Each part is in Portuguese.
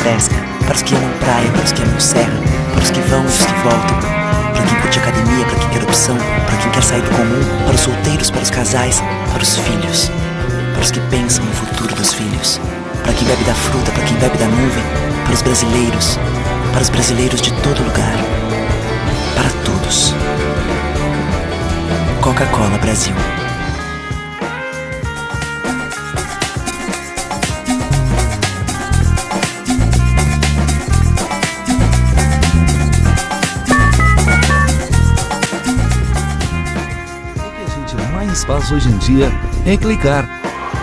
pesca, para os que amam praia, para os que amam serra, para os que vão e os que voltam, para quem curte academia, para quem quer opção, para quem quer sair do comum, para os solteiros, para os casais, para os filhos, para os que pensam no futuro dos filhos, para quem bebe da fruta, para quem bebe da nuvem, para os brasileiros de todo lugar, para todos. Coca-Cola Brasil. Faz hoje em dia é clicar.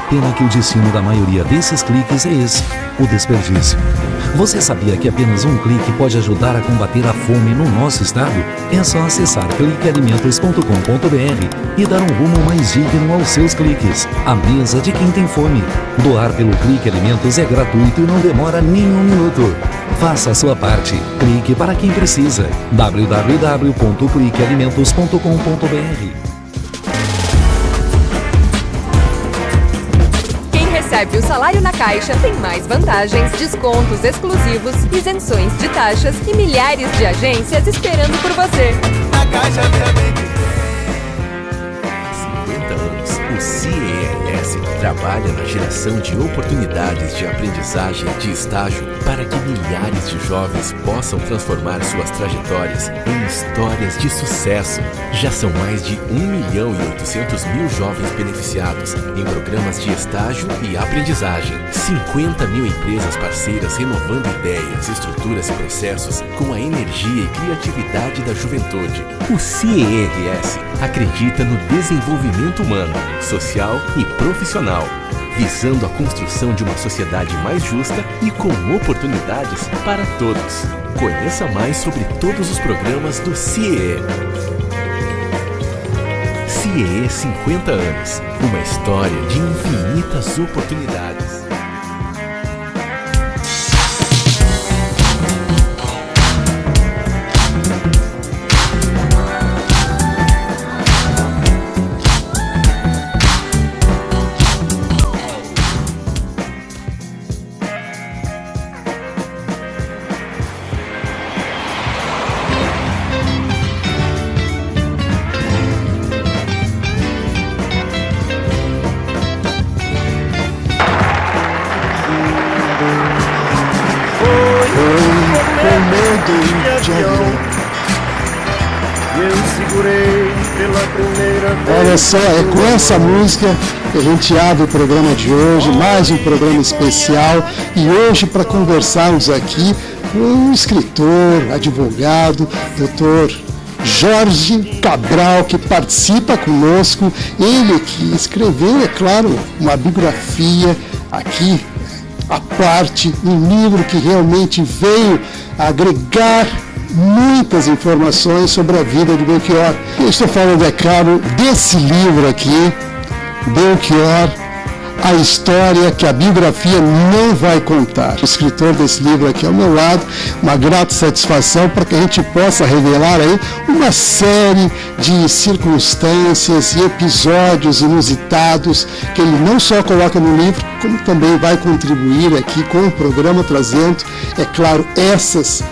Pena que o destino da maioria desses cliques é esse, o desperdício. Você sabia que apenas um clique pode ajudar a combater a fome no nosso estado? É só acessar cliquealimentos.com.br e dar um rumo mais digno aos seus cliques. A mesa de quem tem fome. Doar pelo Clique Alimentos é gratuito e não demora nem um minuto. Faça a sua parte. Clique para quem precisa. www.cliquealimentos.com.br. Recebe o salário na Caixa, tem mais vantagens, descontos exclusivos, isenções de taxas e milhares de agências esperando por você. Na Caixa também. 50 anos, o CIERS trabalha na geração de oportunidades de aprendizagem de estágio para que milhares de jovens possam transformar suas trajetórias em histórias de sucesso. Já são mais de 1.800.000 jovens beneficiados em programas de estágio e aprendizagem. 50 mil empresas parceiras renovando ideias, estruturas e processos com a energia e criatividade da juventude. O CIERS acredita no desenvolvimento humano, social e profissional, visando a construção de uma sociedade mais justa e com oportunidades para todos. Conheça mais sobre todos os programas do CIE. CIE 50 anos, uma história de infinitas oportunidades. Olha só, é com essa música que a gente abre o programa de hoje, mais um programa especial, e hoje para conversarmos aqui com um escritor, advogado, doutor Jorge Cabral, que participa conosco, ele que escreveu, é claro, uma biografia aqui, à parte, um livro que realmente veio agregar muitas informações sobre a vida de Belchior. Eu estou falando, é claro, desse livro aqui, Belchior, a história que a biografia não vai contar. O escritor desse livro aqui ao meu lado, uma grata satisfação para que a gente possa revelar aí uma série de circunstâncias e episódios inusitados que ele não só coloca no livro, como também vai contribuir aqui com o programa, trazendo, é claro, essas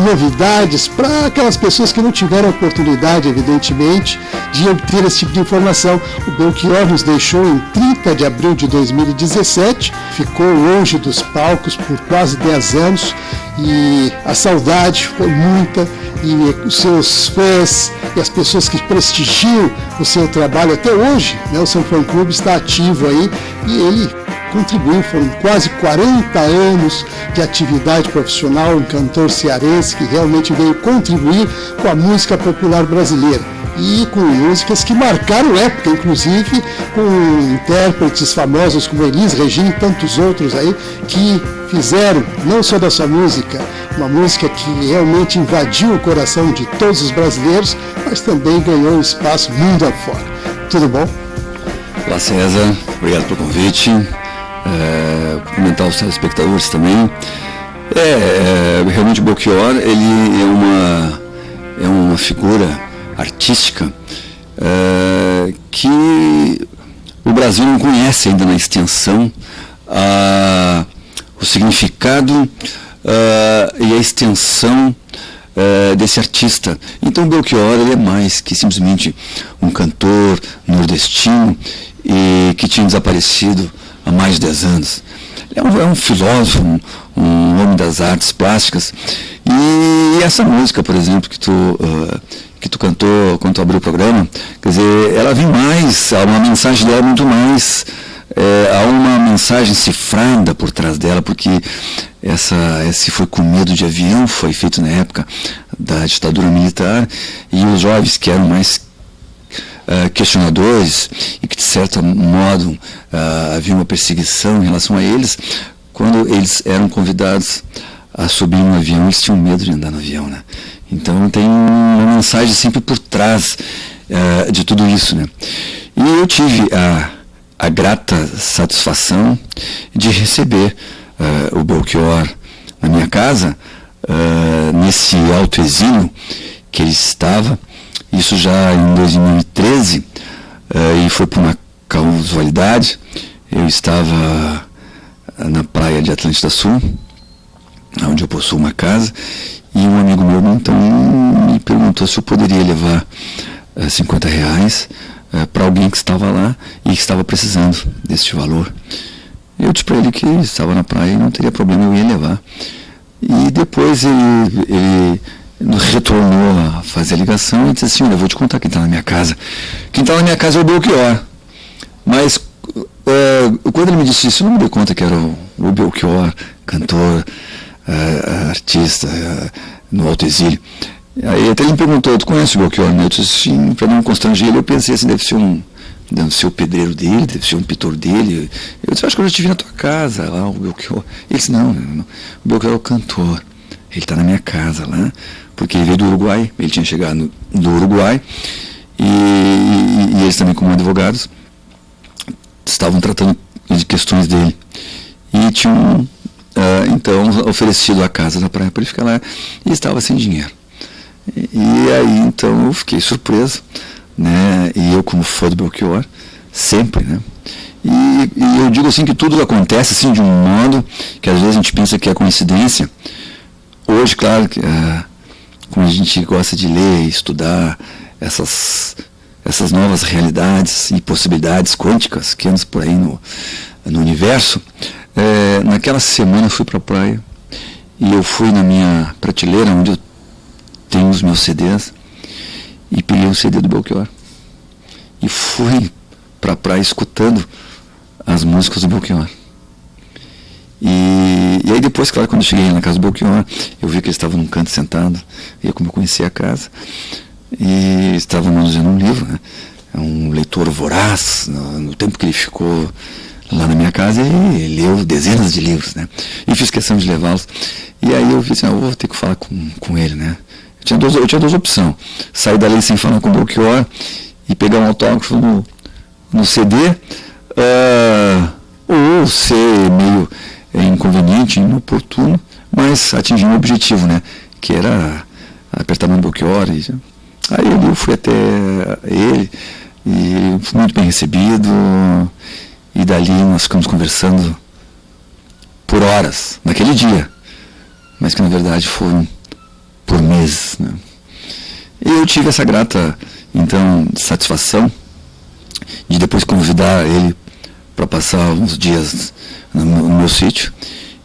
novidades para aquelas pessoas que não tiveram oportunidade, evidentemente, de obter esse tipo de informação. O Belchior nos deixou em 30 de abril de 2017, ficou longe dos palcos por quase 10 anos e a saudade foi muita, e os seus fãs e as pessoas que prestigiam o seu trabalho até hoje, né, o seu fã-clube está ativo aí, e ele contribuiu, foram quase 40 anos de atividade profissional, um cantor cearense que realmente veio contribuir com a música popular brasileira e com músicas que marcaram época, inclusive com intérpretes famosos como Elis Regina e tantos outros aí que fizeram, não só da sua música, uma música que realmente invadiu o coração de todos os brasileiros, mas também ganhou um espaço mundo afora. Tudo bom? Olá, César, obrigado pelo convite. Cumprimentar os telespectadores também. Realmente o Belchior, ele é uma figura artística que o Brasil não conhece ainda na extensão o significado e a extensão desse artista. Então Belchior, ele é mais que simplesmente um cantor nordestino e que tinha desaparecido há mais de 10 anos. Ele é um filósofo, um homem das artes plásticas. E essa música, por exemplo, que tu cantou quando tu abriu o programa, quer dizer, ela vem mais, uma mensagem dela muito mais, há uma mensagem cifrada por trás dela, porque esse Foi com Medo de Avião foi feito na época da ditadura militar, e os jovens que eram mais questionadores e que de certo modo havia uma perseguição em relação a eles, quando eles eram convidados a subir no avião, eles tinham medo de andar no avião, né? Então tem uma mensagem sempre por trás de tudo isso, né? E eu tive a grata satisfação de receber o Belchior na minha casa, nesse autoexílio que ele estava, isso já em 2013, e foi por uma casualidade. Eu estava na praia de Atlântida Sul, onde eu possuo uma casa, e um amigo meu então me perguntou se eu poderia levar R$50 para alguém que estava lá e que estava precisando deste valor. Eu disse para ele que estava na praia e não teria problema, eu ia levar. E depois ele retornou a fazer a ligação e disse assim: olha, eu vou te contar quem está na minha casa. Quem está na minha casa é o Belchior. Mas quando ele me disse isso, eu não me dei conta que era o Belchior, cantor, artista, no autoexílio. Aí até ele me perguntou: tu conhece o Belchior? Eu disse sim, para não constranger ele, eu pensei assim, deve ser o pedreiro dele, deve ser um pintor dele. Eu disse: acho que eu já te vi na tua casa lá, o Belchior. Ele disse: não, o Belchior é o cantor, ele está na minha casa lá, porque ele veio do Uruguai, ele tinha chegado do Uruguai, e eles também, como advogados, estavam tratando de questões dele, e tinham então oferecido a casa na praia para ele ficar lá, e estava sem dinheiro. E aí então eu fiquei surpreso, né? E eu, como fã do Belchior, sempre, né? E eu digo assim que tudo acontece assim de um modo que às vezes a gente pensa que é coincidência. Hoje, claro, que como a gente gosta de ler e estudar essas novas realidades e possibilidades quânticas que andam por aí no universo, naquela semana eu fui para a praia e eu fui na minha prateleira onde eu tenho os meus CDs e peguei um CD do Belchior e fui para a praia escutando as músicas do Belchior. E aí depois, claro, quando eu cheguei na casa do Belchior, eu vi que ele estava num canto sentado, e como eu conhecia a casa, e estava manuseando um livro, né? É um leitor voraz. No tempo que ele ficou lá na minha casa, ele leu dezenas de livros, né? E fiz questão de levá-los. E aí eu vi assim: eu vou ter que falar com ele, né? Eu tinha duas opções: sair dali sem falar com o Belchior e pegar um autógrafo no CD, ou ser meio inconveniente, inoportuno, mas atingir um objetivo, né? Que era apertar a mão do Belchior. Aí eu fui até ele e fui muito bem recebido, e dali nós ficamos conversando por horas naquele dia, mas que na verdade foram por meses, né? E eu tive essa grata então satisfação de depois convidar ele para passar uns dias no meu sítio,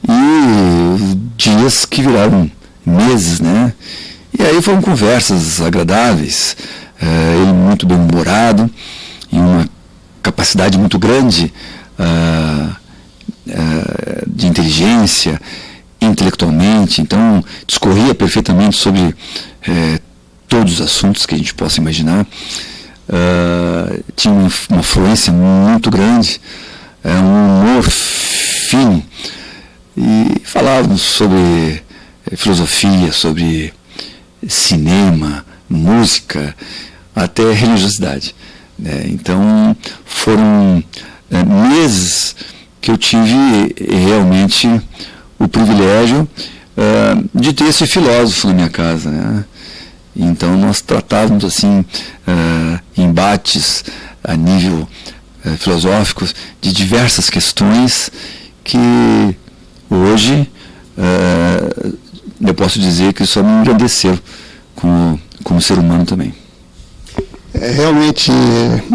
e dias que viraram meses, né? E aí foram conversas agradáveis, ele muito bem-humorado e uma capacidade muito grande de inteligência intelectualmente, então discorria perfeitamente sobre todos os assuntos que a gente possa imaginar. Tinha uma fluência muito grande, um humor fino, e falávamos sobre filosofia, sobre cinema, música, até religiosidade, né? Então foram meses que eu tive realmente o privilégio de ter esse filósofo na minha casa, né? Então nós tratávamos assim embates a nível filosófico de diversas questões que hoje eu posso dizer que só me engrandeceu como ser humano também. Realmente,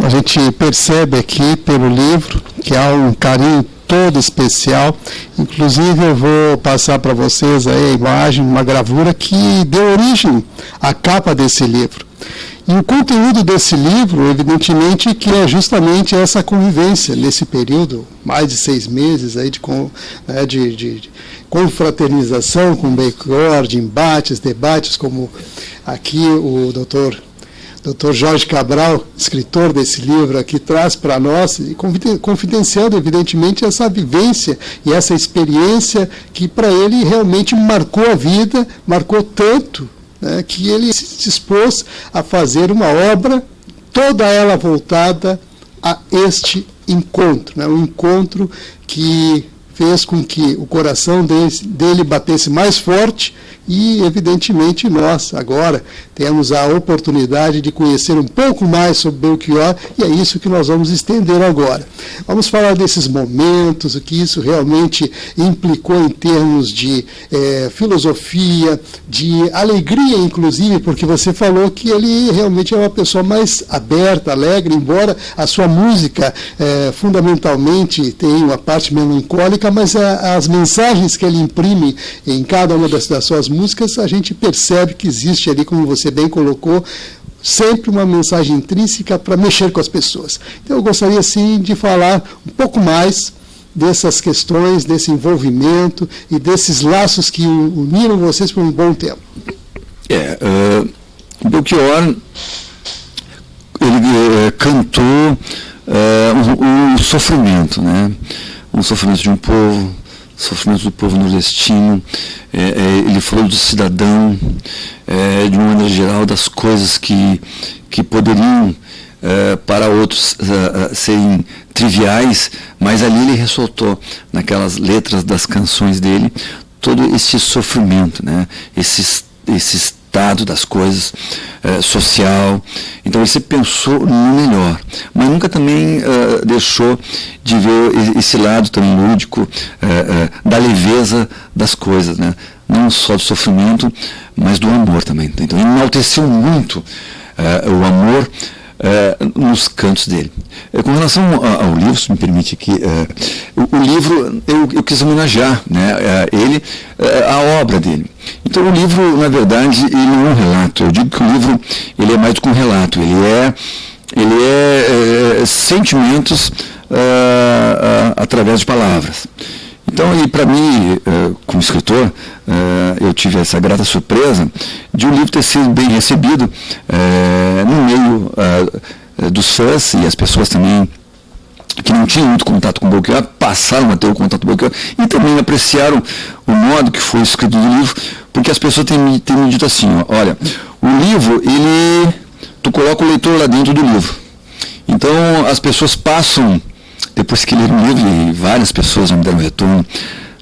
a gente percebe aqui pelo livro que há um carinho todo especial. Inclusive, eu vou passar para vocês aí a imagem, uma gravura que deu origem à capa desse livro. E o conteúdo desse livro, evidentemente, que é justamente essa convivência nesse período, mais de 6 meses aí de confraternização com Belchior, de embates, debates, como aqui o Dr. Jorge Cabral, escritor desse livro aqui, traz para nós, e confidenciando, evidentemente, essa vivência e essa experiência que para ele realmente marcou a vida, marcou tanto, que ele se dispôs a fazer uma obra, toda ela voltada a este encontro, um encontro que fez com que o coração dele batesse mais forte e, evidentemente, nós agora temos a oportunidade de conhecer um pouco mais sobre Belchior e é isso que nós vamos estender agora. Vamos falar desses momentos, o que isso realmente implicou em termos de filosofia, de alegria, inclusive, porque você falou que ele realmente é uma pessoa mais aberta, alegre, embora a sua música fundamentalmente tenha uma parte melancólica, mas as mensagens que ele imprime em cada uma das suas músicas, a gente percebe que existe ali, como você bem colocou, sempre uma mensagem intrínseca para mexer com as pessoas. Então eu gostaria, sim, de falar um pouco mais dessas questões, desse envolvimento e desses laços que uniram vocês por um bom tempo. Belchior, ele cantou o sofrimento, o sofrimento de um povo, o sofrimento do povo nordestino. Ele falou do cidadão, de uma maneira geral, das coisas que poderiam para outros serem triviais, mas ali ele ressaltou naquelas letras das canções dele todo esse sofrimento, esse estado das coisas social. Então ele sempre pensou no melhor, mas nunca também deixou de ver esse lado também lúdico da leveza das coisas, não só do sofrimento, mas do amor também. Então ele enalteceu muito o amor nos cantos dele. Com relação ao livro, se me permite aqui, o livro eu quis homenagear ele, a obra dele. Então o livro, na verdade, ele não é um relato. Eu digo que o livro ele é mais do que um relato. Ele é sentimentos através de palavras. Então, para mim, como escritor, eu tive essa grata surpresa de o livro ter sido bem recebido no meio dos fãs e as pessoas também que não tinham muito contato com o Belchior passaram a ter o contato com o Belchior e também apreciaram o modo que foi escrito do livro, porque as pessoas têm me dito assim, olha, o livro, tu coloca o leitor lá dentro do livro. Então, as pessoas passam, depois que leram o livro, e várias pessoas me deram retorno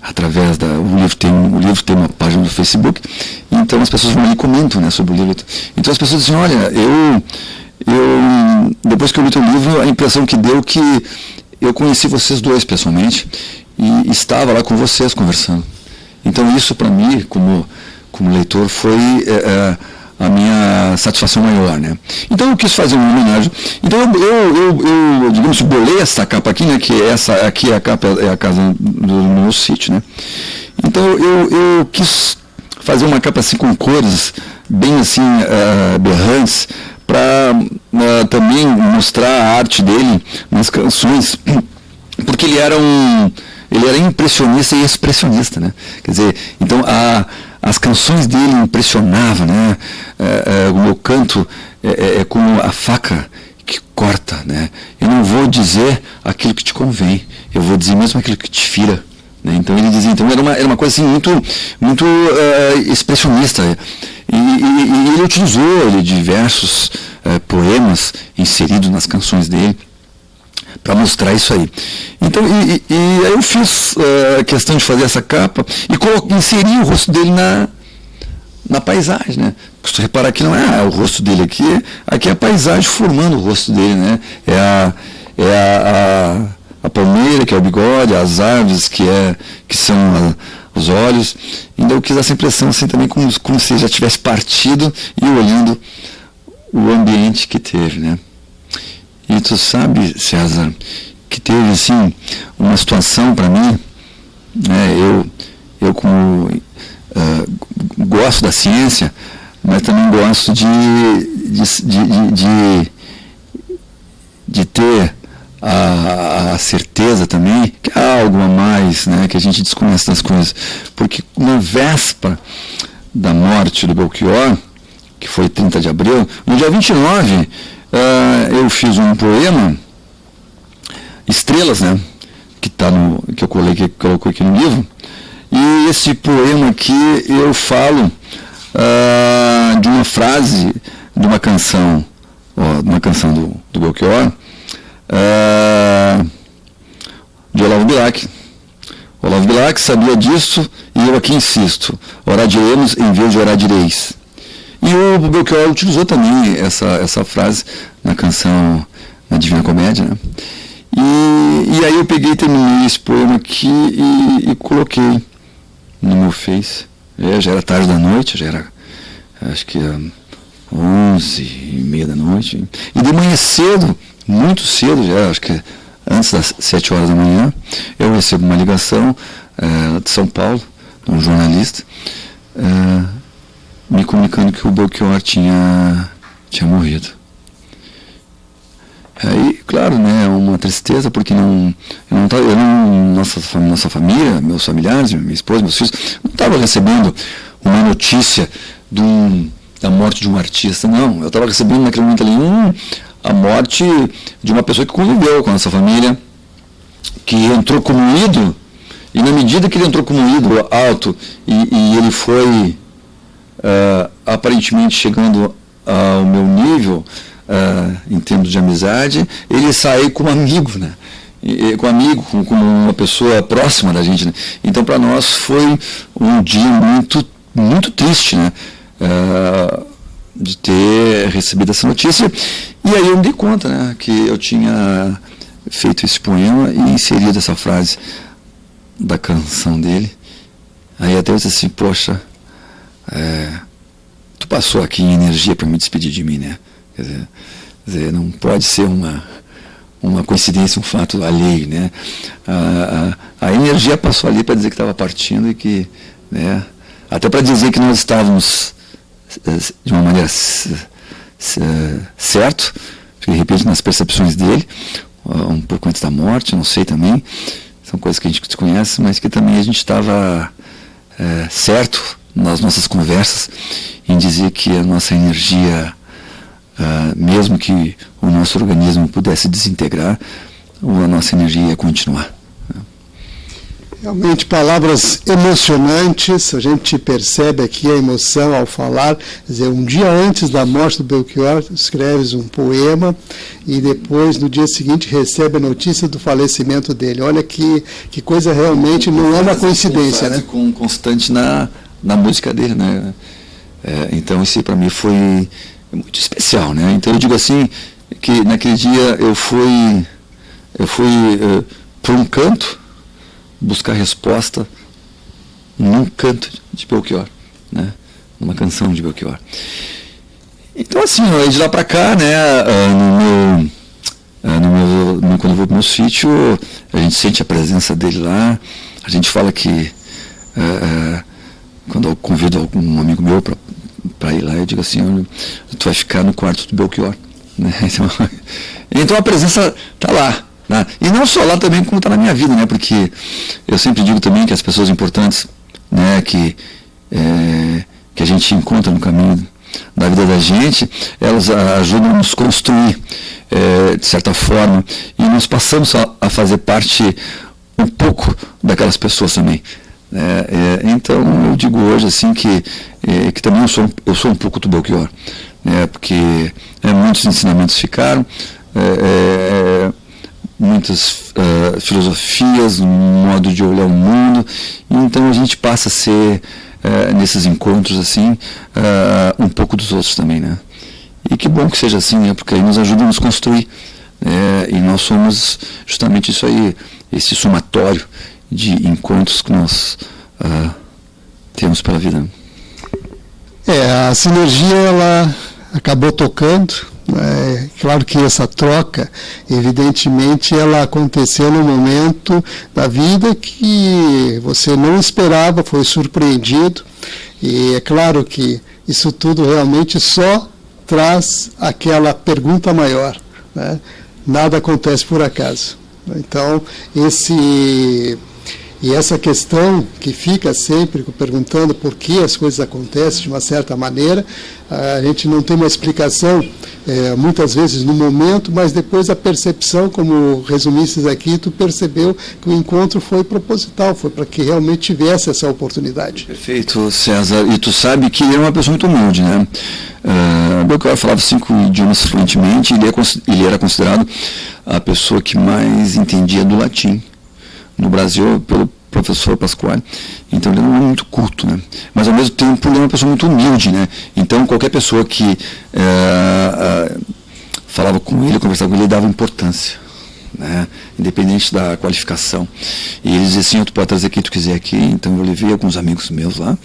através o livro tem uma página do Facebook, então as pessoas vão ali e comentam sobre o livro. Então as pessoas dizem, olha, eu depois que eu li o livro, a impressão que deu que eu conheci vocês dois pessoalmente e estava lá com vocês conversando. Então isso para mim, como leitor, foi a minha satisfação maior, Então eu quis fazer uma homenagem. Então eu digamos, bolei essa capa aqui, que essa aqui é a capa, é a casa do meu sítio, Então eu quis fazer uma capa assim com cores bem assim berrantes, para também mostrar a arte dele nas canções, porque ele era impressionista e expressionista, Quer dizer, então as canções dele impressionavam, o meu canto é como a faca que corta, Eu não vou dizer aquilo que te convém, eu vou dizer mesmo aquilo que te fira. Então ele dizia, então era uma coisa assim muito expressionista. E ele utilizou diversos poemas inseridos nas canções dele para mostrar isso aí. Então, aí eu fiz questão de fazer essa capa e inseri o rosto dele na paisagem, Se tu reparar que não é o rosto dele aqui é a paisagem formando o rosto dele, É a palmeira, que é o bigode, as árvores, que são os olhos. Então eu quis essa impressão assim também, como se já tivesse partido e olhando o ambiente que teve, né? E tu sabe, César, que teve assim uma situação para mim, né? Eu como gosto da ciência, mas também gosto de ter a certeza também que há algo a mais, né, que a gente desconhece das coisas. Porque na véspera da morte do Belchior, que foi 30 de abril, no dia 29, eu fiz um poema, Estrelas, né, que eu coloquei aqui no livro. E esse poema aqui eu falo de uma frase de uma canção, do Belchior, de Olavo Bilac. Olavo Bilac sabia disso e eu aqui insisto: orar diremos em vez de orar direis. E o Belchior utilizou também essa frase na canção, na Divina Comédia, né? E aí eu peguei e terminei esse poema aqui e coloquei no meu Face. Já era tarde da noite, já era, acho que 11h30 da noite. E de manhã cedo, muito cedo, já acho que antes das 7 horas da manhã, eu recebo uma ligação de São Paulo, de um jornalista, me comunicando que o Belchior tinha morrido. Aí, claro, né, uma tristeza, porque nossa família, meus familiares, minha esposa, meus filhos, não estavam recebendo uma notícia da morte de um artista, não. Eu estava recebendo naquele momento ali a morte de uma pessoa que conviveu com a nossa família, que entrou como ídolo, e na medida que ele entrou como ídolo alto, e ele foi aparentemente chegando ao meu nível, em termos de amizade, ele saiu como amigo, né? Como uma pessoa próxima da gente, né? Então, para nós foi um dia muito, muito triste, né? De ter recebido essa notícia. E aí eu me dei conta, né, que eu tinha feito esse poema e inserido essa frase da canção dele. Aí até eu disse assim: poxa, tu passou aqui em energia para me despedir de mim, né? Quer dizer, não pode ser uma coincidência, um fato alheio, né? A energia passou ali para dizer que estava partindo e que, né, até para dizer que nós estávamos de uma maneira certo, de repente nas percepções dele, um pouco antes da morte, não sei também, são coisas que a gente desconhece, mas que também a gente estava certo nas nossas conversas em dizer que a nossa energia, mesmo que o nosso organismo pudesse desintegrar, a nossa energia ia continuar. Realmente, palavras emocionantes, a gente percebe aqui a emoção ao falar. Quer dizer, um dia antes da morte do Belchior, escreves um poema e depois, no dia seguinte, recebe a notícia do falecimento dele. Olha que coisa, realmente não é uma coincidência, né? Constante na música dele, né? Então, isso para mim foi muito especial, né? Então eu digo assim, que naquele dia eu fui para um canto buscar resposta num canto de Belchior, né? Numa canção de Belchior. Então assim, de lá para cá, né, quando eu vou pro meu sítio, a gente sente a presença dele lá. A gente fala que quando eu convido algum amigo meu para ir lá, eu digo assim: olha, tu vai ficar no quarto do Belchior, né? Então a presença está lá, né? E não só lá também, como está na minha vida, né? Porque eu sempre digo também que as pessoas importantes, né, que a gente encontra no caminho da vida da gente, elas ajudam a nos construir, de certa forma, e nós passamos a fazer parte um pouco daquelas pessoas também. Então eu digo hoje assim que também eu sou um pouco do Belchior, né? Porque muitos ensinamentos ficaram, muitas filosofias, um modo de olhar o mundo, e então a gente passa a ser, nesses encontros assim, um pouco dos outros também, né? E que bom que seja assim, né? Porque aí nos ajuda a nos construir, e nós somos justamente isso aí, esse somatório de encontros que nós temos pela vida. A sinergia, ela acabou tocando. Claro que essa troca, evidentemente, ela aconteceu no momento da vida que você não esperava, foi surpreendido, e é claro que isso tudo realmente só traz aquela pergunta maior, né? Nada acontece por acaso. Então, essa questão que fica sempre perguntando por que as coisas acontecem de uma certa maneira, a gente não tem uma explicação, muitas vezes no momento, mas depois a percepção, como resumiste aqui, tu percebeu que o encontro foi proposital, foi para que realmente tivesse essa oportunidade. Perfeito, César. E tu sabe que ele é uma pessoa muito humilde, né? Belchior falava 5 idiomas fluentemente, ele era considerado a pessoa que mais entendia do latim no Brasil, pelo professor Pasquale. Então ele era muito culto, né? Mas ao mesmo tempo ele é uma pessoa muito humilde, né? Então qualquer pessoa que falava com ele, conversava com ele, dava importância, né? Independente da qualificação. E ele dizia assim: tu pode trazer quem tu quiser aqui. Então eu levei alguns amigos meus lá,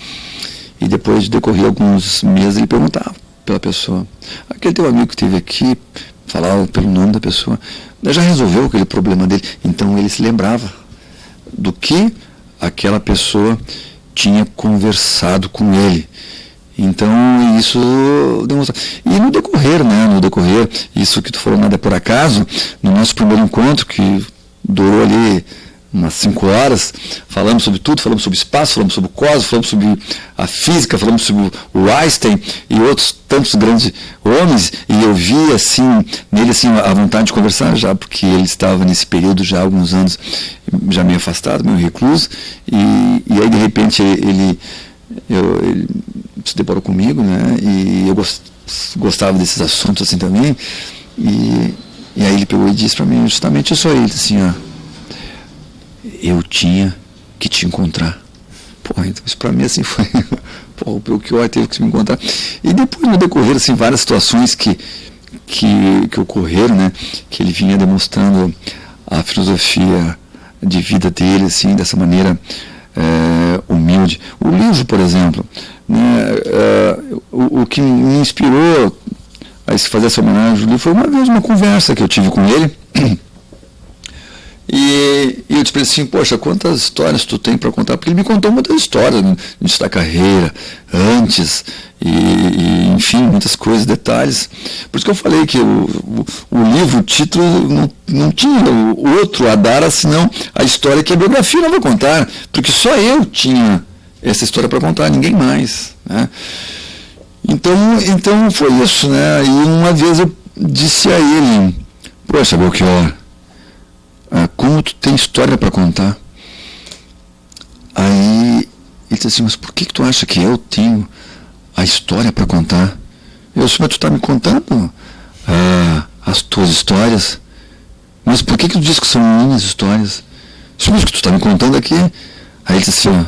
e depois de decorrer alguns meses ele perguntava pela pessoa: aquele teu amigo que esteve aqui, falava pelo nome da pessoa, já resolveu aquele problema dele? Então ele se lembrava do que aquela pessoa tinha conversado com ele. Então isso demonstra. E no decorrer, isso que tu falou, nada é por acaso, no nosso primeiro encontro, que durou ali umas 5 horas, falamos sobre tudo, falamos sobre espaço, falamos sobre o cosmos, falamos sobre a física, falamos sobre o Einstein e outros tantos grandes homens, e eu vi assim, nele assim, a vontade de conversar já, porque ele estava nesse período já há alguns anos, já meio afastado, meio recluso, e aí de repente ele se deparou comigo, né, e eu gostava desses assuntos assim também, e aí ele pegou e disse para mim justamente isso aí, ele disse assim: eu tinha que te encontrar. Então isso para mim assim foi, o Belchior teve que se me encontrar. E depois no decorrer, assim, várias situações que ocorreram, né, que ele vinha demonstrando a filosofia de vida dele, assim, dessa maneira humilde. O livro, por exemplo, né, o que me inspirou a fazer essa homenagem ao livro foi uma vez uma conversa que eu tive com ele. E eu disse assim: poxa, quantas histórias tu tem para contar? Porque ele me contou muitas histórias da carreira, antes, e enfim, muitas coisas, detalhes. Por isso que eu falei que o livro, o título, não tinha outro a dar, senão a história que a biografia não vai contar, porque só eu tinha essa história para contar, ninguém mais, né? Então foi isso, né? E uma vez eu disse a ele: poxa, Belchior, como tu tem história para contar? Aí ele disse assim: mas por que tu acha que eu tenho a história para contar? Eu disse: mas tu está me contando as tuas histórias, mas por que tu diz que são minhas histórias? Eu disse: mas que tu está me contando aqui. Aí ele disse assim: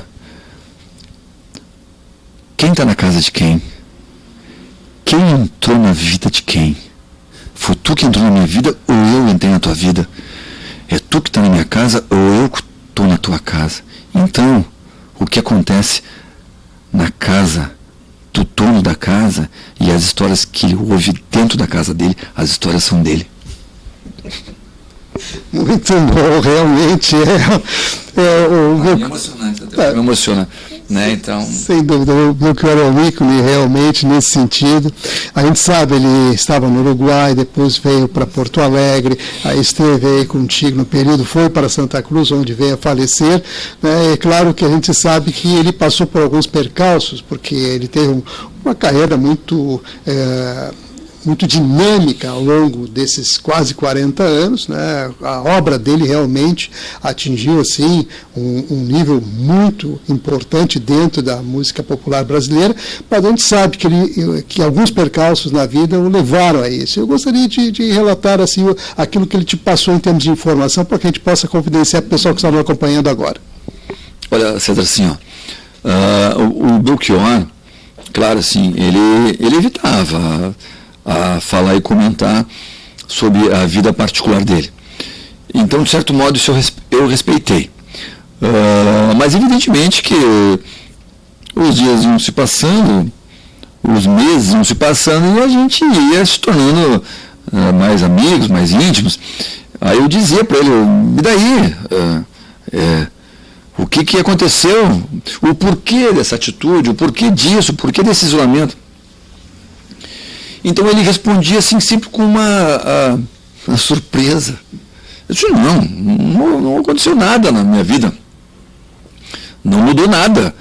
quem está na casa de quem? Quem entrou na vida de quem? Foi tu que entrou na minha vida ou eu entrei na tua vida? É tu que está na minha casa ou eu que estou na tua casa? Então, o que acontece na casa do dono da casa e as histórias que ele ouve dentro da casa dele, as histórias são dele. Muito bom, realmente Me emocionante, me emociona, né? Então, sem dúvida, o Belchior é um ícone realmente nesse sentido. A gente sabe, ele estava no Uruguai, depois veio para Porto Alegre, aí esteve aí contigo no período, foi para Santa Cruz, onde veio a falecer, né? É claro que a gente sabe que ele passou por alguns percalços, porque ele teve uma carreira muito dinâmica ao longo desses quase 40 anos, né? A obra dele realmente atingiu assim um nível muito importante dentro da música popular brasileira, mas a gente sabe que alguns percalços na vida o levaram a isso. Eu gostaria de relatar assim aquilo que ele te passou em termos de informação, para que a gente possa confidenciar para o pessoal que está nos acompanhando agora. Olha, César, assim, o Belchior, claro, assim, ele evitava a falar e comentar sobre a vida particular dele. Então, de certo modo, isso eu respeitei. Mas, evidentemente, que os dias iam se passando, os meses iam se passando, e a gente ia se tornando mais amigos, mais íntimos. Aí eu dizia para ele, e daí? O que aconteceu? O porquê dessa atitude? O porquê disso? O porquê desse isolamento? Então ele respondia assim, sempre com uma surpresa. Eu disse, não aconteceu nada na minha vida. Não mudou nada.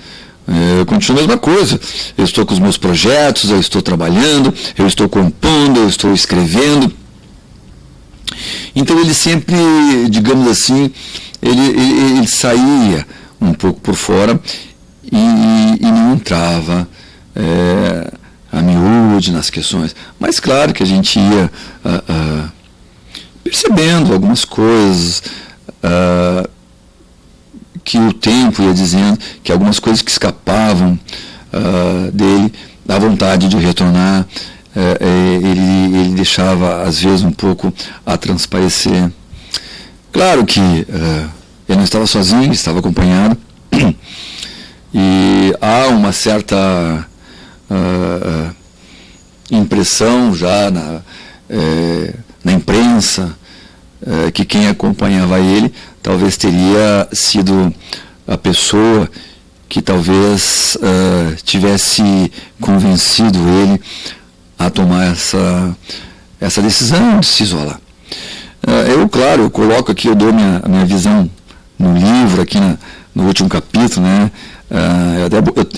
Continua a mesma coisa. Eu estou com os meus projetos, eu estou trabalhando, eu estou compondo, eu estou escrevendo. Então ele sempre, digamos assim, ele saía um pouco por fora e não entrava a miúde nas questões. Mas claro que a gente ia percebendo algumas coisas, que o tempo ia dizendo, que algumas coisas que escapavam dele, da vontade de retornar, ele deixava às vezes um pouco a transparecer. Claro que ele não estava sozinho, estava acompanhado, e há uma certa impressão já na imprensa que quem acompanhava ele talvez teria sido a pessoa que talvez tivesse convencido ele a tomar essa decisão de se isolar. Eu coloco aqui, eu dou minha visão no livro, aqui no último capítulo, né?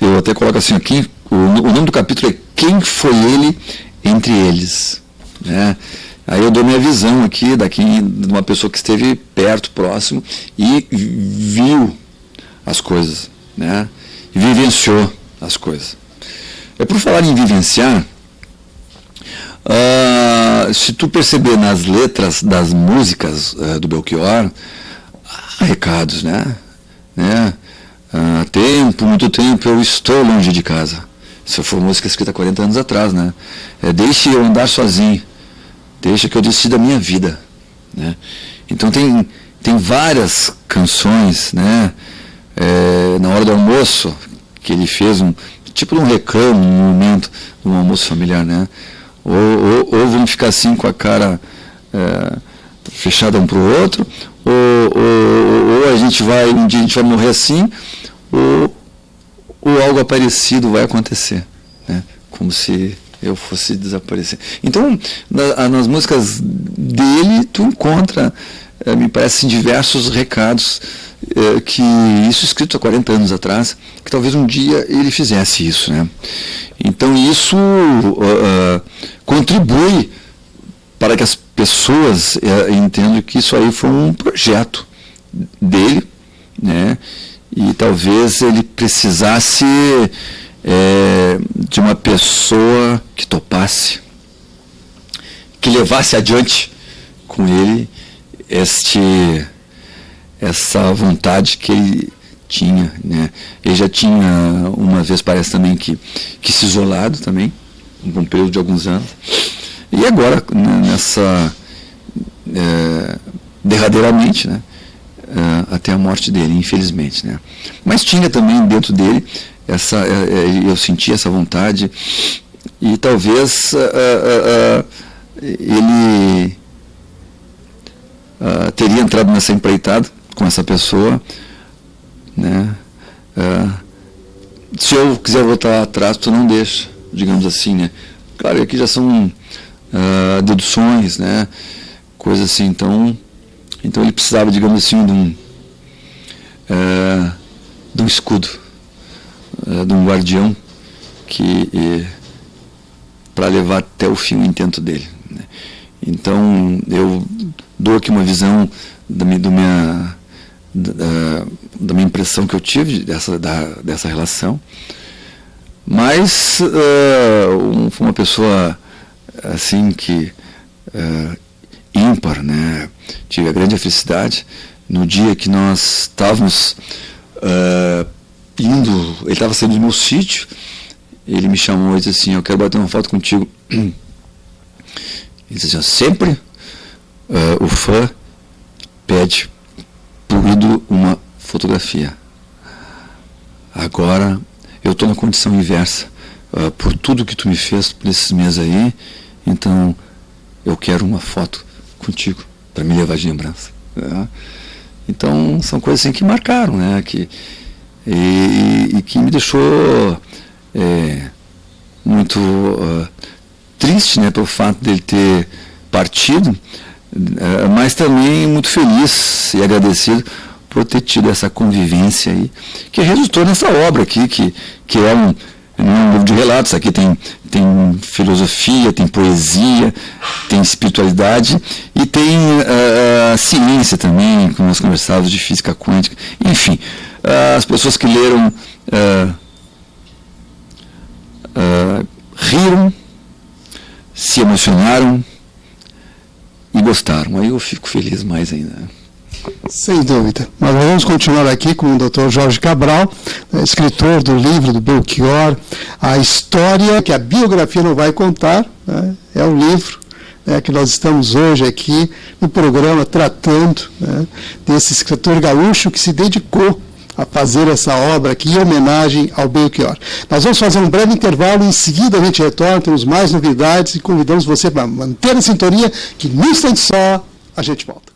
Eu até coloco assim aqui, o nome do capítulo é Quem Foi Ele Entre Eles, né? Aí eu dou minha visão aqui, de uma pessoa que esteve perto, próximo, e viu as coisas, né? E vivenciou as coisas. Por falar em vivenciar, se tu perceber nas letras das músicas do Belchior, há recados, né? Muito tempo eu estou longe de casa. Isso foi música escrita há 40 anos atrás, né? Deixe eu andar sozinho, deixa que eu decida a minha vida, né? Então tem várias canções, né? Na hora do almoço, que ele fez tipo um reclamo no momento do almoço familiar, né? Ou vamos ficar assim com a cara fechada um para o outro, ou um dia a gente vai morrer assim, ou algo parecido vai acontecer, né? Como se eu fosse desaparecer. Então, nas músicas dele, tu encontra, me parece, diversos recados, que isso escrito há 40 anos atrás, que talvez um dia ele fizesse isso, né? Então isso contribui para que as pessoas entendam que isso aí foi um projeto dele, né? E talvez ele precisasse de uma pessoa que topasse, que levasse adiante com ele essa vontade que ele tinha, né? Ele já tinha uma vez, parece também, que se isolado também, um período de alguns anos, e agora derradeiramente, né? Até a morte dele, infelizmente, né? Mas tinha também dentro dele eu senti essa vontade, e talvez ele teria entrado nessa empreitada com essa pessoa, né? Se eu quiser voltar atrás, tu não deixa, digamos assim, né? Claro que aqui já são deduções, né? Coisas assim. Então ele precisava, digamos assim, de um escudo, de um guardião para levar até o fim o intento dele, né? Então eu dou aqui uma visão da minha impressão que eu tive dessa relação, mas foi uma pessoa assim que ímpar, né? Tive a grande felicidade no dia que nós estávamos indo, ele estava saindo do meu sítio, ele me chamou e disse assim: eu quero bater uma foto contigo. Ele disse assim: sempre? o fã pede por ídolo uma fotografia. Agora eu estou na condição inversa, por tudo que tu me fez nesses meses aí, então eu quero uma foto contigo para me levar de lembrança. Então são coisas assim que marcaram, né? E que me deixou muito triste, né, pelo fato dele ter partido, mas também muito feliz e agradecido por ter tido essa convivência aí, que resultou nessa obra aqui, que é um livro de relatos. Aqui tem filosofia, tem poesia, tem espiritualidade e tem ciência também, como nós conversávamos, de física quântica. Enfim, as pessoas que leram riram, se emocionaram e gostaram. Aí eu fico feliz mais ainda. Sem dúvida. Mas vamos continuar aqui com o Dr. Jorge Cabral, escritor do livro do Belchior, a história que a biografia não vai contar, né? É o livro, né, que nós estamos hoje aqui no programa tratando, né, desse escritor gaúcho que se dedicou a fazer essa obra aqui em homenagem ao Belchior. Nós vamos fazer um breve intervalo e em seguida a gente retorna, temos mais novidades e convidamos você para manter a sintonia, que no instante só a gente volta.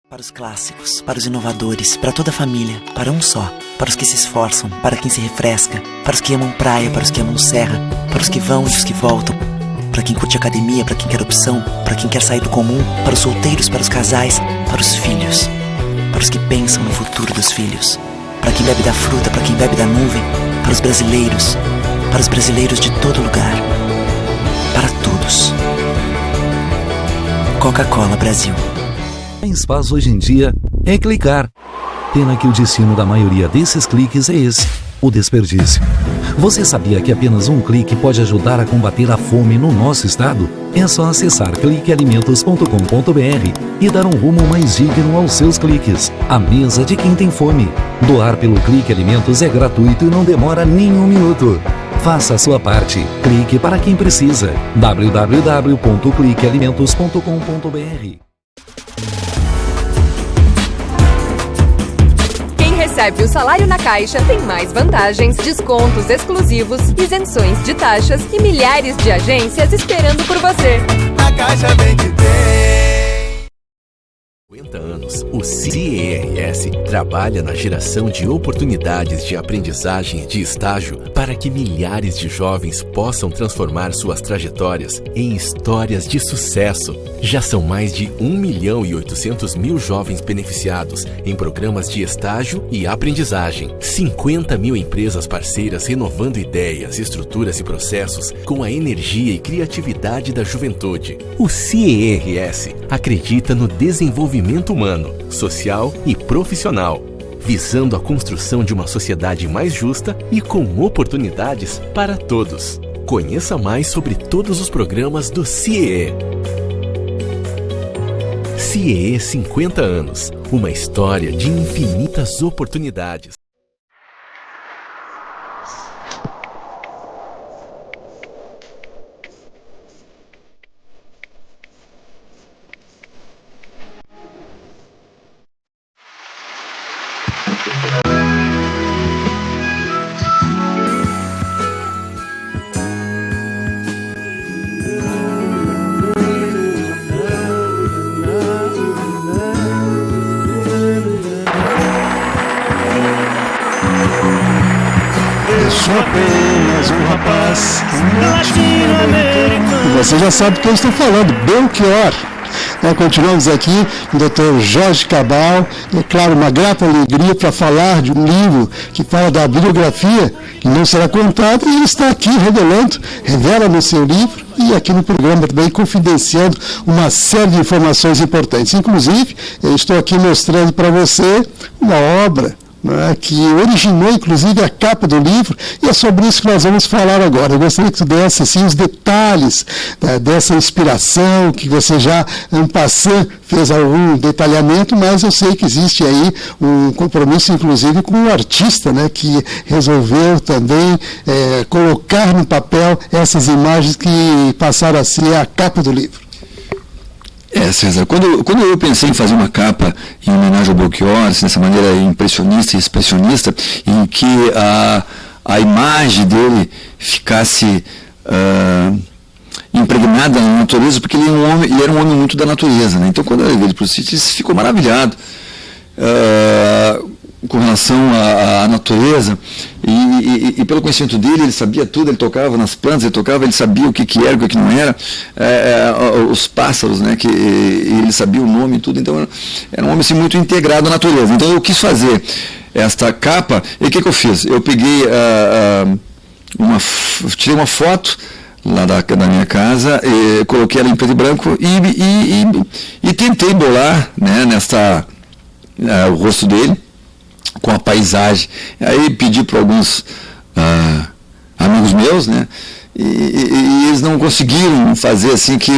Para os clássicos, para os inovadores, para toda a família, para um só, para os que se esforçam, para quem se refresca, para os que amam praia, para os que amam serra, para os que vão e os que voltam, para quem curte academia, para quem quer opção, para quem quer sair do comum, para os solteiros, para os casais, para os filhos, para os que pensam no futuro dos filhos, para quem bebe da fruta, para quem bebe da nuvem, para os brasileiros de todo lugar, para todos. Coca-Cola Brasil. Mais fácil hoje em dia é clicar. Pena que o destino da maioria desses cliques é esse, o desperdício. Você sabia que apenas um clique pode ajudar a combater a fome no nosso estado? É só acessar cliquealimentos.com.br e dar um rumo mais digno aos seus cliques. A mesa de quem tem fome. Doar pelo Clique Alimentos é gratuito e não demora nem um minuto. Faça a sua parte. Clique para quem precisa. www.cliquealimentos.com.br. Recebe o salário na Caixa, tem mais vantagens, descontos exclusivos, isenções de taxas e milhares de agências esperando por você. A Caixa vem que tem. 50 anos, o CIERS trabalha na geração de oportunidades de aprendizagem e de estágio para que milhares de jovens possam transformar suas trajetórias em histórias de sucesso. Já são mais de 1.800.000 jovens beneficiados em programas de estágio e aprendizagem. 50 mil empresas parceiras renovando ideias, estruturas e processos com a energia e criatividade da juventude. O CIERS acredita no desenvolvimento humano, social e profissional, visando a construção de uma sociedade mais justa e com oportunidades para todos. Conheça mais sobre todos os programas do CIE. CIE 50 anos, uma história de infinitas oportunidades. Apenas um rapaz latino-americano. E você já sabe do que eu estou falando, Belchior. Continuamos aqui com o Dr. Jorge Cabral, é claro, uma grata alegria para falar de um livro que fala da biografia, que não será contada, e ele está aqui revela no seu livro e aqui no programa também confidenciando uma série de informações importantes. Inclusive, eu estou aqui mostrando para você uma obra né, que originou inclusive a capa do livro, e é sobre isso que nós vamos falar agora. Eu gostaria que tu desse assim, os detalhes, né, dessa inspiração, que você já, en passant, fez algum detalhamento, mas eu sei que existe aí um compromisso inclusive com o artista, né, que resolveu também colocar no papel essas imagens que passaram a ser a capa do livro. César, quando eu pensei em fazer uma capa em homenagem ao Belchior, assim, dessa maneira impressionista e expressionista, em que a imagem dele ficasse impregnada na natureza, porque ele era um homem muito da natureza, né? Então, quando eu levei ele para o sítio, ele ficou maravilhado com relação à natureza, e pelo conhecimento dele, ele sabia tudo, ele tocava nas plantas, ele sabia o que era, o que não era, os pássaros, né, que ele sabia o nome e tudo, então era um homem assim, muito integrado à natureza. Então eu quis fazer esta capa, e o que eu fiz? Eu peguei, tirei uma foto lá da minha casa, coloquei ela em preto e branco, e tentei bolar, né, o rosto dele, com a paisagem. Aí pedi para alguns amigos meus, né, e eles não conseguiram fazer assim que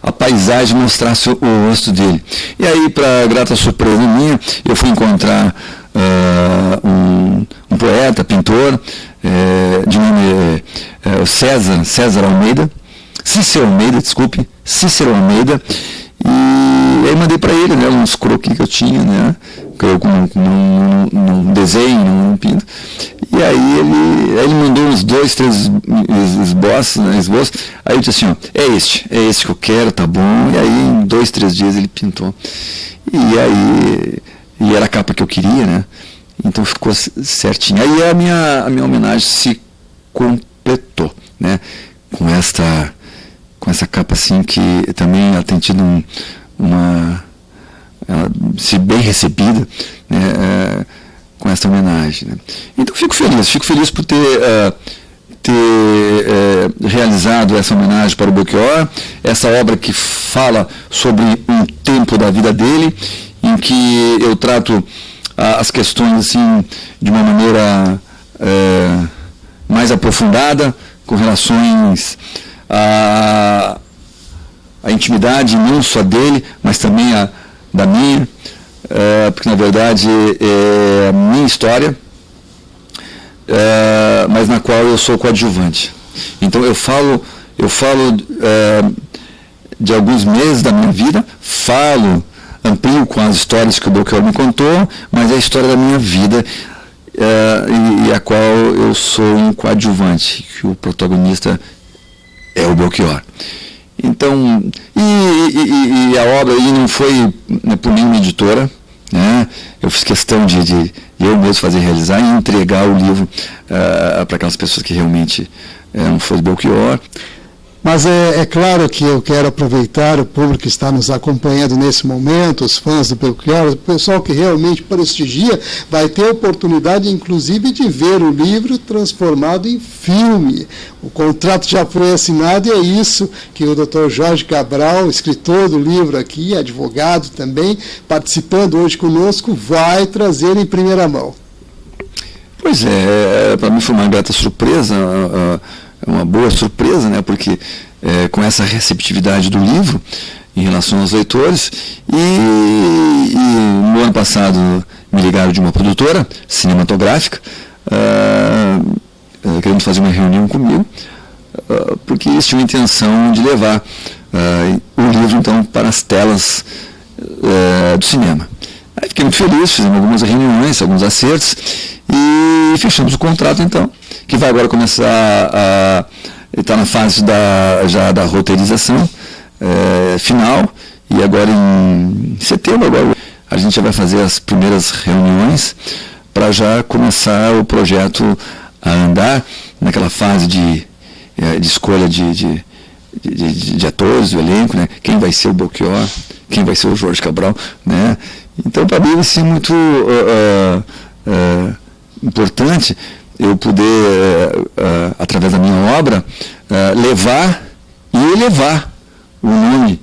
a paisagem mostrasse o rosto dele. E aí, para grata surpresa minha, eu fui encontrar um poeta, pintor, de nome Cícero Almeida, e aí mandei para ele, né, uns croquis que eu tinha, né, num desenho, num pinto. E aí ele mandou uns 2, 3 esboços, né, aí eu disse assim, ó, é esse que eu quero, tá bom. E aí em 2, 3 dias ele pintou. E era a capa que eu queria, né, então ficou certinho. Aí a minha homenagem se completou, né, com essa capa assim, que também ela tem tido se bem recebida, né, com essa homenagem, né. Então fico feliz por ter realizado essa homenagem para o Belchior, essa obra que fala sobre um tempo da vida dele, em que eu trato as questões assim de uma maneira mais aprofundada, com relações a intimidade não só dele, mas também da minha, porque na verdade é a minha história, mas na qual eu sou coadjuvante. Então eu falo de alguns meses da minha vida, amplio com as histórias que o Belchior me contou, mas é a história da minha vida, e a qual eu sou um coadjuvante, que o protagonista é o Belchior. Então, e a obra aí não foi, né, por nenhuma editora, né? Eu fiz questão de eu mesmo realizar e entregar o livro para aquelas pessoas que realmente não foram Belchior. Mas é claro que eu quero aproveitar o público que está nos acompanhando nesse momento, os fãs do Belchior, o pessoal que realmente prestigia, vai ter a oportunidade, inclusive, de ver o livro transformado em filme. O contrato já foi assinado e é isso que o Dr. Jorge Cabral, escritor do livro aqui, advogado também, participando hoje conosco, vai trazer em primeira mão. Pois é, para mim foi uma grata surpresa, uma boa surpresa, né, porque com essa receptividade do livro em relação aos leitores, e no ano passado me ligaram de uma produtora cinematográfica querendo fazer uma reunião comigo, porque eles tinham a intenção de levar o livro então para as telas do cinema. Aí fiquei muito feliz, fizemos algumas reuniões, alguns acertos, e fechamos o contrato então, que vai agora começar está na fase já da roteirização final, e agora em setembro a gente já vai fazer as primeiras reuniões para já começar o projeto a andar naquela fase de escolha de atores, do elenco, né? Quem vai ser o Belchior, quem vai ser o Jorge Cabral, né? Então, para mim, vai ser muito importante eu poder, através da minha obra, levar e elevar o nome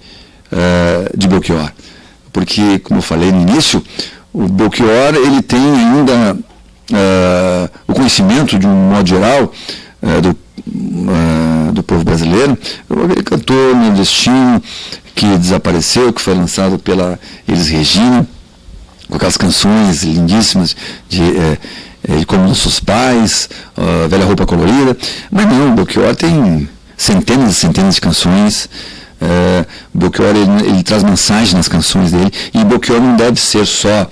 de Belchior. Porque, como eu falei no início, o Belchior, ele tem ainda o conhecimento, de um modo geral, do povo brasileiro. Aquele cantor nordestino que desapareceu, que foi lançado pela Elis Regina, com aquelas canções lindíssimas de Como Nossos Pais, Velha Roupa Colorida. Mas não, o Belchior tem centenas e centenas de canções. O Belchior, ele traz mensagem nas canções dele, e Belchior não deve ser só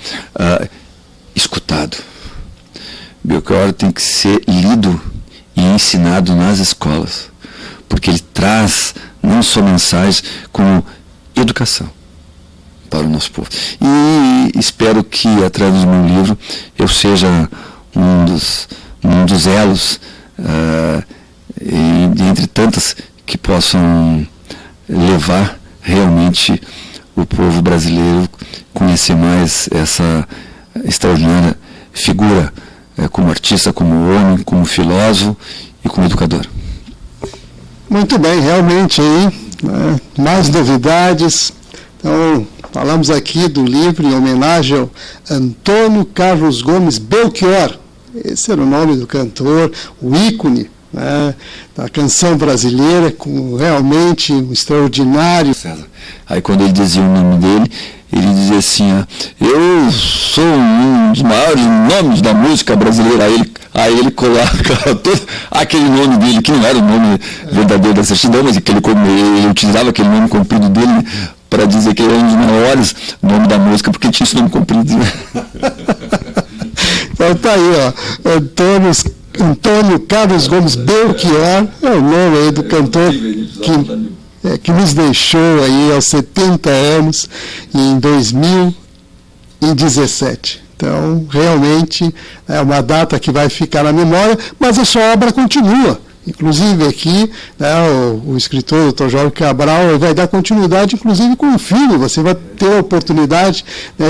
escutado. Belchior tem que ser lido e ensinado nas escolas, porque ele traz não só mensagens, como educação para o nosso povo. E espero que, através do meu livro, eu seja um dos elos, entre tantas, que possam levar realmente o povo brasileiro a conhecer mais essa extraordinária figura, como artista, como homem, como filósofo e como educador. Muito bem, realmente aí, mais novidades. Então, falamos aqui do livro em homenagem ao Antônio Carlos Gomes Belchior. Esse era o nome do cantor, o ícone, da canção brasileira, com realmente um extraordinário. César. Aí quando ele dizia o nome dele, ele dizia assim: eu sou um dos maiores nomes da música brasileira. Aí ele coloca todo aquele nome dele, que não era o nome verdadeiro da certidão, mas que ele utilizava aquele nome comprido dele para dizer que ele era um dos maiores nomes da música, porque tinha esse nome comprido. Então tá aí, Antônio Carlos Gomes Belchior, é o nome aí do cantor que nos deixou aí aos 70 anos, em 2017. Então, realmente, é uma data que vai ficar na memória, mas a sua obra continua. Inclusive aqui, o escritor, o Dr. Jorge Cabral, vai dar continuidade, inclusive com o filho. Você vai ter a oportunidade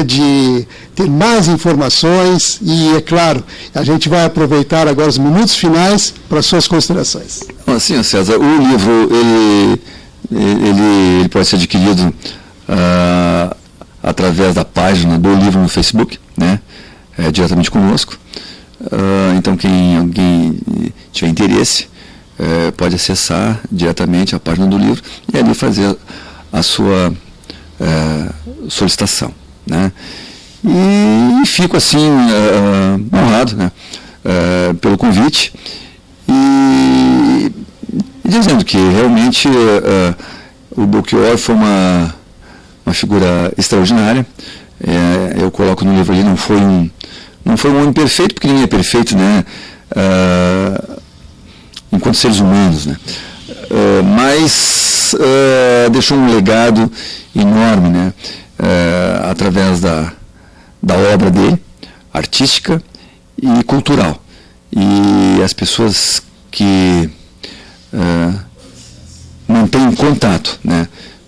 de ter mais informações e, é claro, a gente vai aproveitar agora os minutos finais para suas considerações. Assim, César, o livro, ele pode ser adquirido através da página do livro no Facebook, diretamente conosco. Então, quem alguém tiver interesse, pode acessar diretamente a página do livro e ali fazer a sua solicitação, E fico assim honrado, pelo convite e dizendo que realmente o Belchior foi uma figura extraordinária. Eu coloco no livro ali, não foi um homem perfeito, porque ninguém é perfeito, enquanto seres humanos, mas deixou um legado enorme, através da obra dele, artística e cultural. E as pessoas que mantêm contato,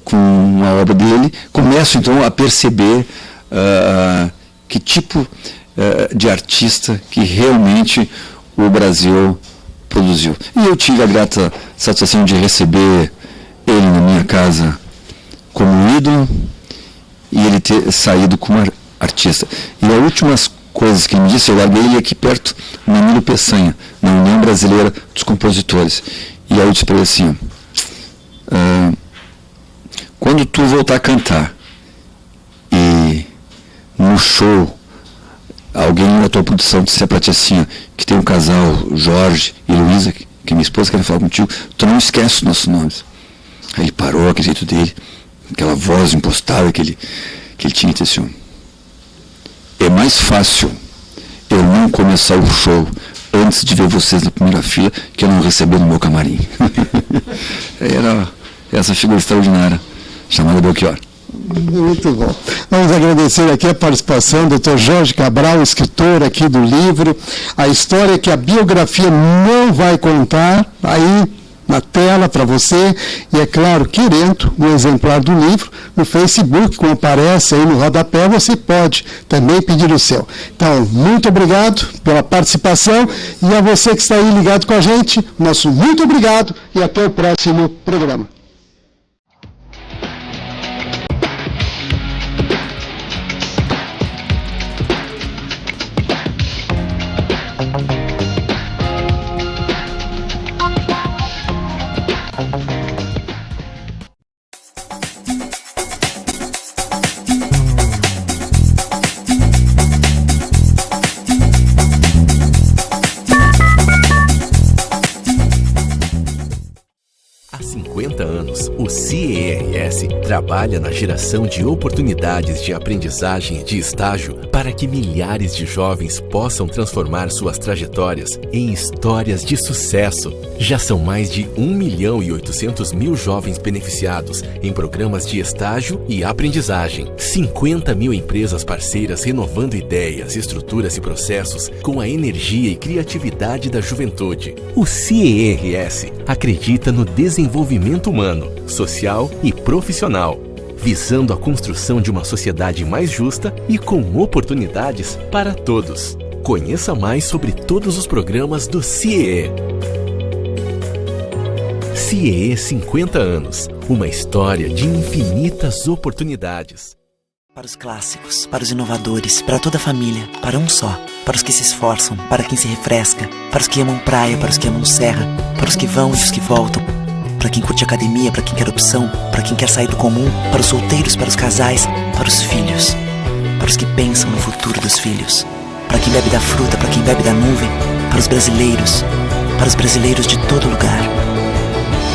com a obra dele, começam então a perceber que tipo de artista que realmente o Brasil produziu. E eu tive a grata satisfação de receber ele na minha casa como ídolo e ele ter saído como artista. E as últimas coisas que ele me disse, eu larguei ele aqui perto, na Nilo Peçanha, na União Brasileira dos Compositores. E aí eu disse para ele assim: quando tu voltar a cantar e no show alguém na tua produção disser pra ti assim, que tem um casal, Jorge e Luísa, que é minha esposa, querem falar contigo, tu não esquece os nossos nomes. Aí ele parou, aquele jeito dele, aquela voz impostada que ele tinha, e disse assim: é mais fácil eu não começar o show antes de ver vocês na primeira fila que eu não receber no meu camarim. Era essa figura extraordinária chamada Belchior. Muito bom. Vamos agradecer aqui a participação do Dr. Jorge Cabral, escritor aqui do livro, a história que a biografia não vai contar, aí na tela para você, e é claro, querendo um exemplar do livro no Facebook, como aparece aí no rodapé, você pode também pedir o seu. Então, muito obrigado pela participação, e a você que está aí ligado com a gente, nosso muito obrigado e até o próximo programa. Há 50 anos, o CIERS trabalha na geração de oportunidades de aprendizagem e de estágio para que milhares de jovens possam transformar suas trajetórias em histórias de sucesso. Já são mais de 1.800.000 jovens beneficiados em programas de estágio e aprendizagem. 50.000 empresas parceiras renovando ideias, estruturas e processos com a energia e criatividade da juventude. O CIERS acredita no desenvolvimento humano, social e profissional, visando a construção de uma sociedade mais justa e com oportunidades para todos. Conheça mais sobre todos os programas do CIE. CIE 50 anos, uma história de infinitas oportunidades. Para os clássicos, para os inovadores, para toda a família, para um só. Para os que se esforçam, para quem se refresca, para os que amam praia, para os que amam serra, para os que vão e os que voltam, para quem curte academia, para quem quer opção, para quem quer sair do comum, para os solteiros, para os casais, para os filhos, para os que pensam no futuro dos filhos, para quem bebe da fruta, para quem bebe da nuvem, para os brasileiros de todo lugar,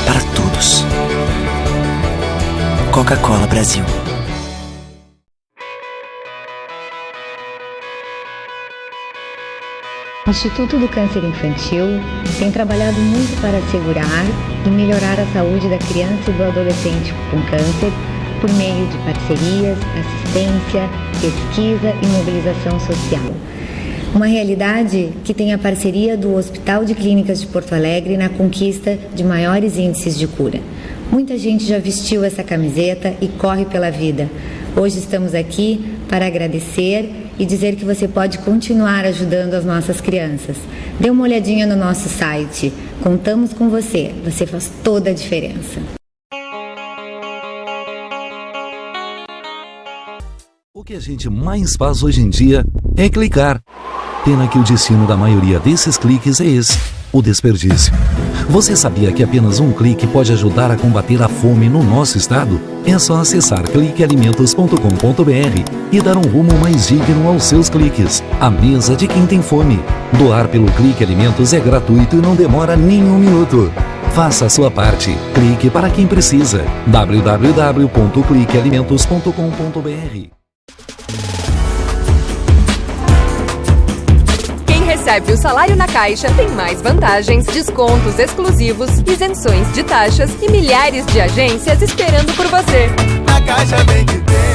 para todos. Coca-Cola Brasil. O Instituto do Câncer Infantil tem trabalhado muito para assegurar e melhorar a saúde da criança e do adolescente com câncer por meio de parcerias, assistência, pesquisa e mobilização social. Uma realidade que tem a parceria do Hospital de Clínicas de Porto Alegre na conquista de maiores índices de cura. Muita gente já vestiu essa camiseta e corre pela vida. Hoje estamos aqui para agradecer e dizer que você pode continuar ajudando as nossas crianças. Dê uma olhadinha no nosso site. Contamos com você. Você faz toda a diferença. O que a gente mais faz hoje em dia é clicar. Pena que o destino da maioria desses cliques é esse, o desperdício. Você sabia que apenas um clique pode ajudar a combater a fome no nosso estado? É só acessar cliquealimentos.com.br e dar um rumo mais digno aos seus cliques. A mesa de quem tem fome. Doar pelo Clique Alimentos é gratuito e não demora nem um minuto. Faça a sua parte. Clique para quem precisa. www.cliquealimentos.com.br. Recebe o salário na Caixa, tem mais vantagens, descontos exclusivos, isenções de taxas e milhares de agências esperando por você. A Caixa vem que tem.